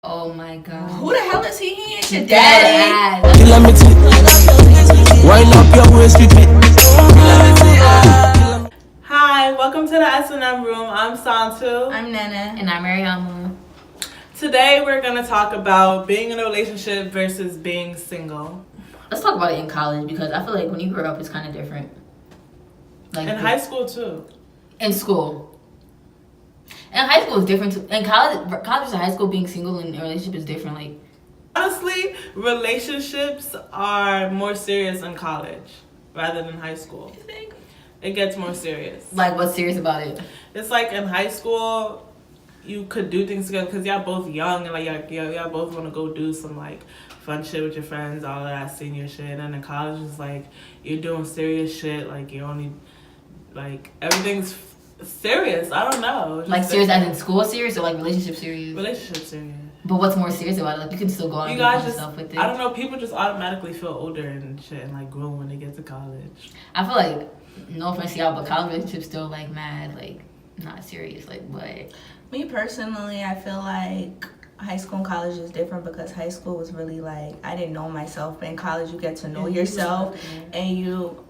Oh my god. Who the hell is he? He ain't your daddy. Kilamity. Wind up your waist with it. Hi, welcome to the S&M room. I'm Santou. I'm Nenneh. And I'm Mariama. Today we're going to talk about being in a relationship versus being single. Let's talk about it in college because I feel like when you grow up, it's kind of different. Like in high school too. In school. And high school is different too. In college versus high school, being single in a relationship is different. Like honestly, relationships are more serious in college rather than high school. you think? It gets more serious. Like what's serious about it? It's like in high school, you could do things together because y'all both young and like y'all both want to go do some like fun shit with your friends, all of that senior shit. And then in college, it's like you're doing serious shit. Like you only like everything's serious. I don't know. Like serious as in school serious or like relationship serious? Relationship serious. But what's more serious about it? Like you can still go out and do fun stuff with it. I don't know. People just automatically feel older and shit and like grown when they get to college. I feel like, no offense to y'all, but college relationships still like mad, like not serious. Like what? Me personally, I feel like high school and college is different because high school was really like I didn't know myself, but in college you get to know yourself and you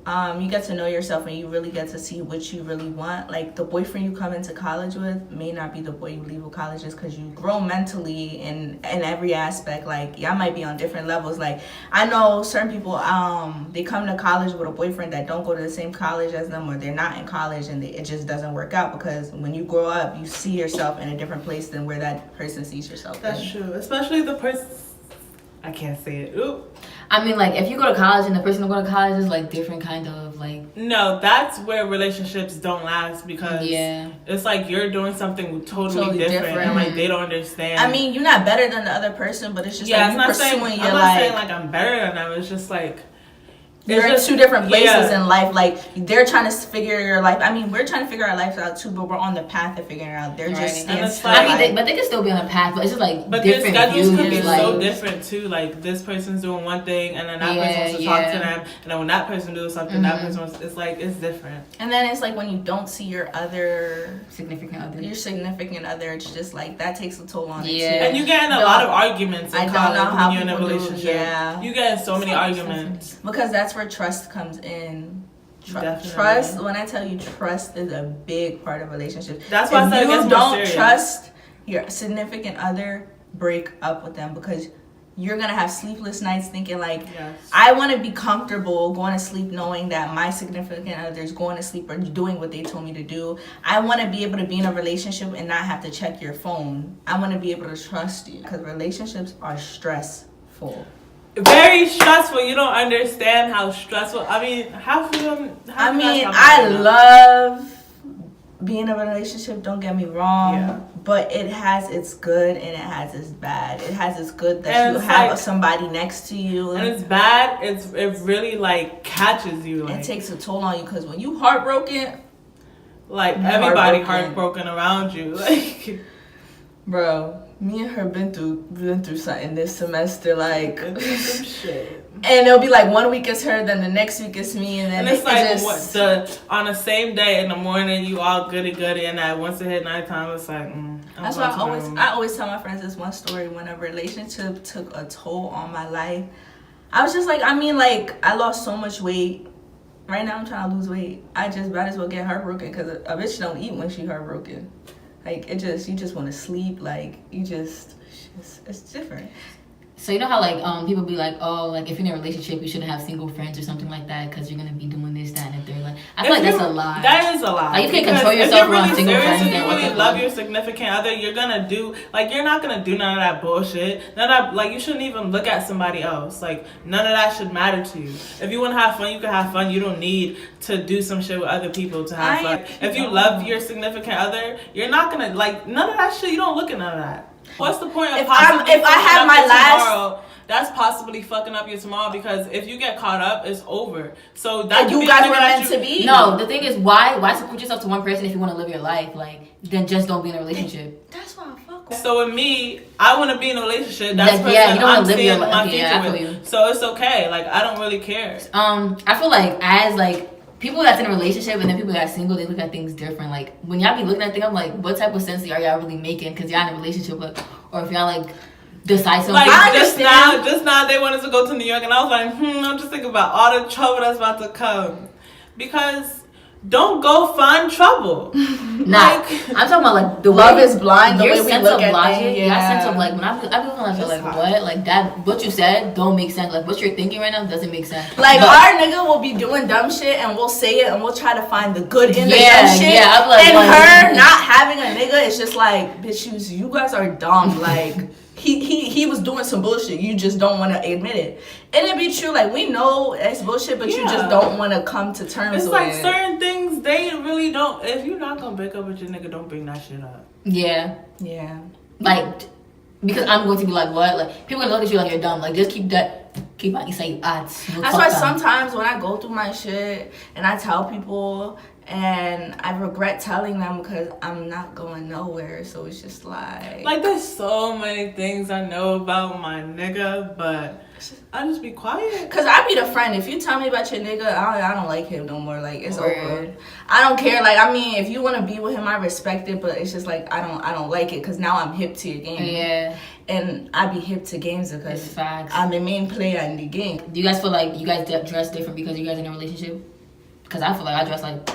get to know yourself and you really get to see what you really want. Like the boyfriend you come into college with may not be the boy you leave with college just because you grow mentally in every aspect. Like y'all might be on different levels. Like I know certain people they come to college with a boyfriend that don't go to the same college as them or they're not in college and it just doesn't work out because when you grow up you see yourself in a different place than where that person sees yourself. That's true. Especially the person... I can't say it. Oop. I mean, like, if you go to college and the person who go to college is, like, different kind of, like... No, that's where relationships don't last because it's like you're doing something totally different. And, like, they don't understand. I mean, you're not better than the other person, but it's just like I'm you pursuing your life. I'm not saying, like, I'm better than them. It's just, like... You're in two different places in life. Like, they're trying to figure your life. I mean, we're trying to figure our life out, too, but we're on the path of figuring it out. They're just standing still. I mean, but they can still be on a path, but it's just, like, but different their schedules views, could be like, so different, too. Like, this person's doing one thing, and then that person wants to talk to them, and then when that person does something, that person wants... It's, like, it's different. And then it's, like, when you don't see your other... significant other, it's just, like, that takes a toll on it, too. And you get in a lot of arguments in college when you're in a relationship. You get in so many arguments. Because that's where trust comes in. Trust, when I tell you trust is a big part of relationships. That's why I said it gets more don't serious. Trust your significant other, break up with them because you're gonna have sleepless nights thinking like I want to be comfortable going to sleep knowing that my significant other is going to sleep or doing what they told me to do. I want to be able to be in a relationship and not have to check your phone. I want to be able to trust you because relationships are stressful. Very stressful. You don't understand how stressful. I mean, I love being in a relationship. Don't get me wrong, but it has its good and it has its bad. It has its good that you have like, somebody next to you, and it's bad. It really like catches you. Like, it takes a toll on you because when you heartbroken, like everybody heartbroken around you, like. Bro, me and her been through something this semester, like some shit. And it'll be like 1 week is her, then the next week is me, and then it's like on the same day in the morning you all goody, and that once it hit nighttime it's like. That's why I always tell my friends this one story when a relationship took a toll on my life. I was just like, I lost so much weight. Right now I'm trying to lose weight. I just might as well get heartbroken because a bitch don't eat when she heartbroken. Like, you just want to sleep. Like, it's different. So, you know how, like, people be like, oh, like, if you're in a relationship, you shouldn't have single friends or something like that because you're going to be doing this, that, and the third. Like, I feel like that's a lie. That is a lie. Like, you can't control yourself around single friends. If you really love your significant other, you're going to do, like, you're not going to do none of that bullshit. None of that, like, you shouldn't even look at somebody else. Like, none of that should matter to you. If you want to have fun, you can have fun. You don't need to do some shit with other people to have fun. If you love your significant other, you're not going to, like, none of that shit, you don't look at none of that. What's the point of if I have my tomorrow? That's possibly fucking up your tomorrow because if you get caught up, it's over. So that you guys were meant to be. No, the thing is, why put yourself to one person if you want to live your life? Like, then just don't be in a relationship. That's why I fuck with. So with me, I want to be in a relationship. That's like, you don't want to live your life. With. So it's okay. Like I don't really care. I feel like as like. People that's in a relationship and then people that's single, they look at things different. Like, when y'all be looking at things, I'm like, what type of sense are y'all really making? Because y'all in a relationship, or if y'all, like, decide something. Like just now they wanted to go to New York, and I was like, I'm just thinking about all the trouble that's about to come. Because don't go find trouble. Nah, I'm talking about like the love way is blind. The your way we sense look of at logic, things, your sense of like when I be looking like what, like that, what you said don't make sense. Like what you're thinking right now doesn't make sense. Like our nigga will be doing dumb shit and we'll say it and we'll try to find the good in the dumb shit. Yeah, I'm like, and her not having a nigga is just like, bitch, you guys are dumb. Like he was doing some bullshit. You just don't want to admit it. And it be true. Like we know it's bullshit, but you just don't want to come to terms with it. It's like certain things they really don't. If you're not gonna break up with your nigga, don't bring that shit up. Yeah. Like because I'm going to be like what? Like people gonna look at you like you're dumb. Like just keep out. You say That's why sometimes when I go through my shit and I tell people. And I regret telling them because I'm not going nowhere. So it's just like there's so many things I know about my nigga, but I just be quiet. Cause I be the friend. If you tell me about your nigga, I don't like him no more. Like it's over. I don't care. Like I mean, if you want to be with him, I respect it. But it's just like I don't like it. Cause now I'm hip to your game. Yeah. And I be hip to games because I'm the main player in the game. Do you guys feel like you guys dress different because you guys in a relationship? Because I feel like I dress like.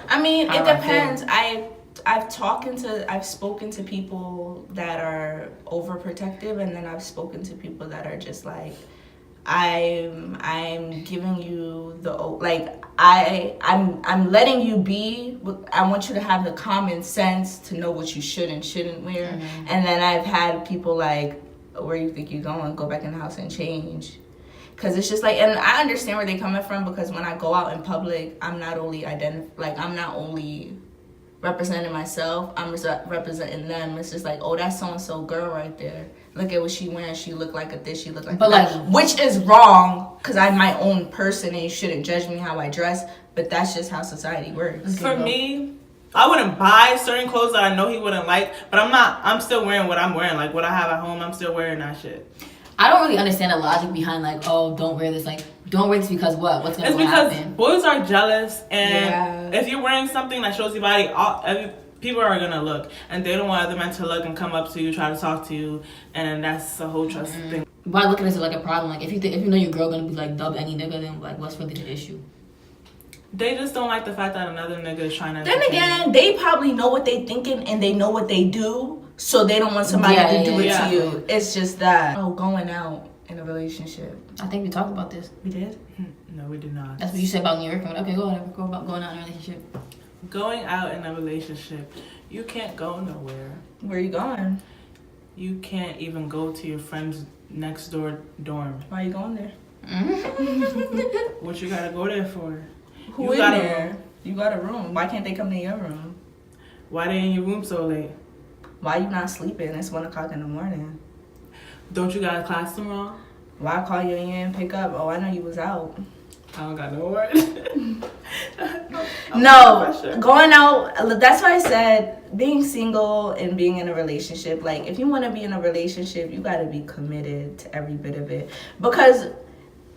I mean, it depends. I've spoken to people that are overprotective, and then I've spoken to people that are just like, I'm giving you the I'm letting you be. I want you to have the common sense to know what you should and shouldn't wear. Mm-hmm. And then I've had people like, where you think you're going? Go back in the house and change. Because it's just like, and I understand where they're coming from because when I go out in public, I'm not only representing myself, I'm representing them. It's just like, oh, that's so-and-so girl right there. Look at what she wearing. She look like a this, she look like but that. Like, which is wrong because I'm my own person and you shouldn't judge me how I dress. But that's just how society works. For me, I wouldn't buy certain clothes that I know he wouldn't like, but I'm still wearing what I'm wearing. Like what I have at home, I'm still wearing that shit. I don't really understand the logic behind like, oh, don't wear this. Like, don't wear this because what? What's going to happen? It's because boys are jealous, and if you're wearing something that shows your body, people are gonna look, and they don't want other men to look and come up to you, try to talk to you, and that's the whole trust thing. Why look at this as like a problem? Like, if you know your girl gonna be like dub any nigga, then like, what's really the issue? They just don't like the fact that another nigga is trying to. Then again, they probably know what they thinking and they know what they do. So they don't want somebody to do it to you. It's just that. Oh, going out in a relationship. I think we talked about this. We did? No, we did not. That's what you said about New York. Okay, go about going out in a relationship. Going out in a relationship, you can't go nowhere. Where are you going? You can't even go to your friend's next door dorm. Why are you going there? What you gotta go there for? Who in there? You got a room. Why can't they come to your room? Why they in your room so late? Why you not sleeping? It's 1 o'clock in the morning. Don't you got a class tomorrow? Why call you in and pick up? Oh, I know you was out. I don't got no word. No, going out, that's why I said being single and being in a relationship. Like, if you want to be in a relationship, you got to be committed to every bit of it. Because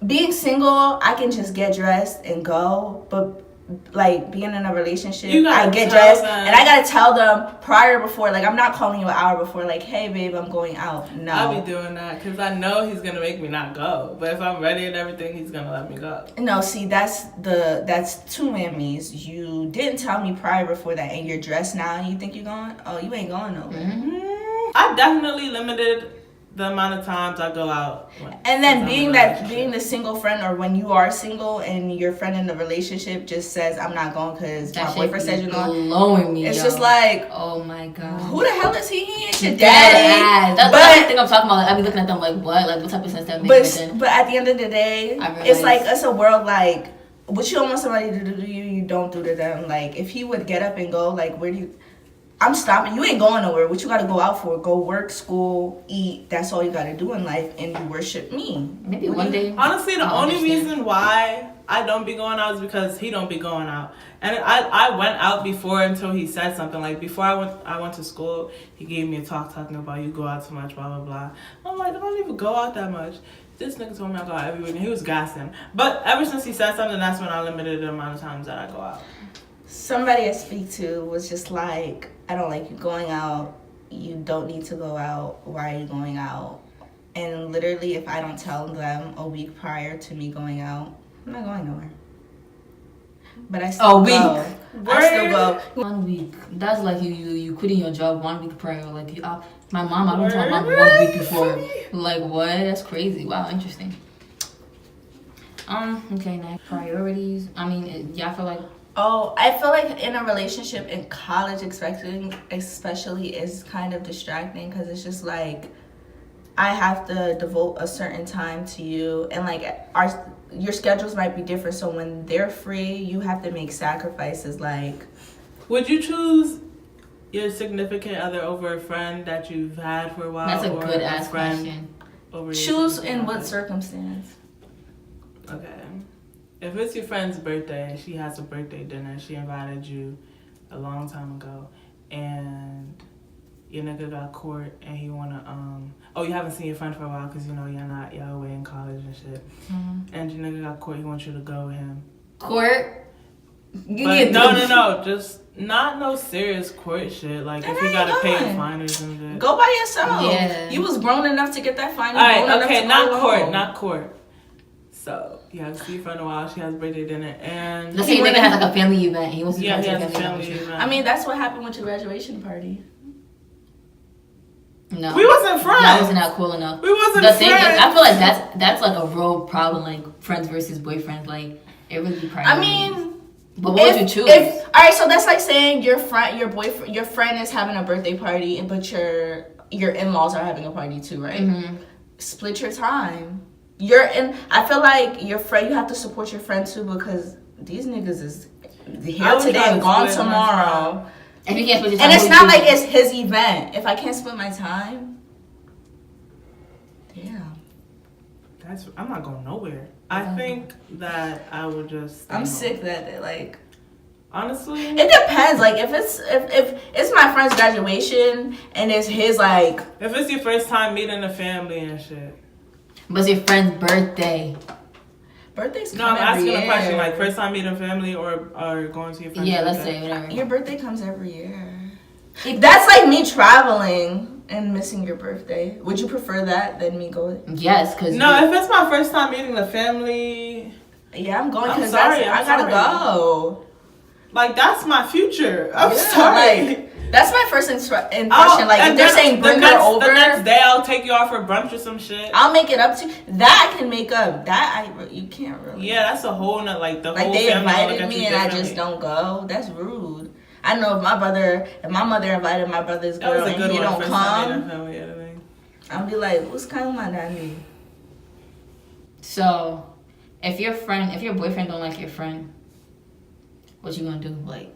being single, I can just get dressed and go, but like being in a relationship, I get dressed and I gotta tell them prior before. Like, I'm not calling you an hour before, like, hey babe, I'm going out. No, I'll be doing that because I know he's gonna make me not go. But if I'm ready and everything, he's gonna let me go. No, see, that's two whammies. You didn't tell me prior before that, and you're dressed now, and you think you're going. Oh, you ain't going nowhere. Mm-hmm. I definitely limited the amount of times I go out. And then being the single friend, or when you are single and your friend in the relationship just says, I'm not going because my boyfriend said you're going. Blowing me, it's just like, oh my god, who the hell is he? He ain't your daddy. That's the thing I'm talking about. Like, I be looking at them like, what type of sense that makes? But at the end of the day, it's like, it's a world like, what you don't want somebody to do to you, you don't do to them. Like, if he would get up and go, like, where do you... I'm stopping. You ain't going nowhere. What you got to go out for? Go work, school, eat. That's all you got to do in life. And you worship me. Maybe one day. Honestly, the only reason why I don't be going out is because he don't be going out. And I went out before until he said something. Like, before I went to school, he gave me a talk talking about you go out too much, blah, blah, blah. I'm like, I don't even go out that much. This nigga told me I go out every week, and he was gassing. But ever since he said something, that's when I limited the amount of times that I go out. Somebody I speak to was just like, I don't like you going out you don't need to go out. Why are you going out? And literally, if I don't tell them a week prior to me going out, I'm not going nowhere. But I still go. I still go. 1 week. That's like you quitting your job 1 week prior. Like my mom, I don't tell my mom 1 week before. Like what? That's crazy. Wow, interesting. Okay, next priorities. I mean, yeah, I feel like. Oh, I feel like in a relationship in college, especially is kind of distracting because it's just like I have to devote a certain time to you, and like your schedules might be different. So when they're free, you have to make sacrifices. Like, would you choose your significant other over a friend that you've had for a while? That's a or good a ass friend question. Over choose in what circumstance? Okay. If it's your friend's birthday and she has a birthday dinner, she invited you a long time ago, and your nigga got court and he wanna you haven't seen your friend for a while because y'all away in college and shit, and your nigga got court, he wants you to go with him. Court? No, just not no serious court shit. Like if you gotta pay a fine or something. Go by yourself. Yeah. You was grown enough to get that fine. Alright, okay, not court. So you have to see your friend a while. She has birthday dinner, and let's say your nigga has like a family event. He wants to he has a family family event. I mean, that's what happened with your graduation party. No, we wasn't friends. That wasn't that cool enough. We wasn't the friends. thing is, I feel like that's like a real problem. Like friends versus boyfriends. Like it really be I mean, but what would you choose? All right, so that's like saying your friend is having a birthday party, but your in-laws are having a party too, right? Mm-hmm. Split your time. I feel like your friend, you have to support your friend too, because these niggas is here today and gone tomorrow. And you can't split your time. And it's not like it's his event. If I can't split my time, damn. I'm not going nowhere. I think that I would just. I'm sick that like. Honestly, it depends. Like if it's my friend's graduation and it's his like. If it's your first time meeting the family and shit. But it's your friend's birthday. Birthdays come No, I'm asking every a question. year. Like first time meeting family or going to your friend's Yeah, birthday. let's say whatever. Your birthday comes every year. That's like me traveling and missing your birthday. Would you prefer that than me going? Yes, because no, if it's my first time meeting the family. Yeah, I'm going because I gotta go. Like that's my future. I'm sorry. Like, that's my first impression. Like if they're saying bring her over, the next day I'll take you out for brunch or some shit. I'll make it up to that. I can make up that. You can't really. Yeah, that's a whole nother like the like whole they family invited me and I just don't go. That's rude. I know if my mother invited my brother's girl and he don't come, I'll be like, what's kind of my daddy? So, if your boyfriend don't like your friend, what you gonna do? Like,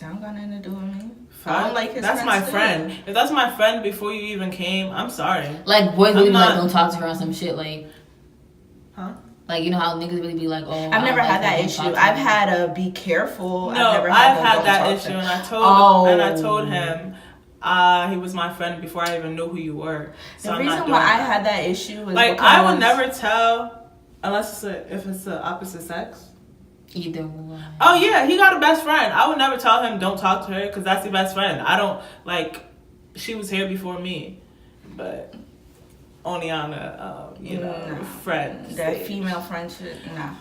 I don't got nothing to do with me. I don't like his That's my friend. Too. If that's my friend before you even came, I'm sorry. Like boys really like don't talk to her on some shit like. Huh? Like, you know how niggas really be like, oh, I've never had that issue. I've had a be careful. No, I've had that issue, and I told him he was my friend before I even knew who you were. So the reason why I had that issue was like because I would never tell unless if it's the opposite sex. Either one. Oh yeah, he got a best friend. I would never tell him don't talk to her because that's your best friend. I don't like. She was here before me, but. Only on a, friend. That female friendship, nah.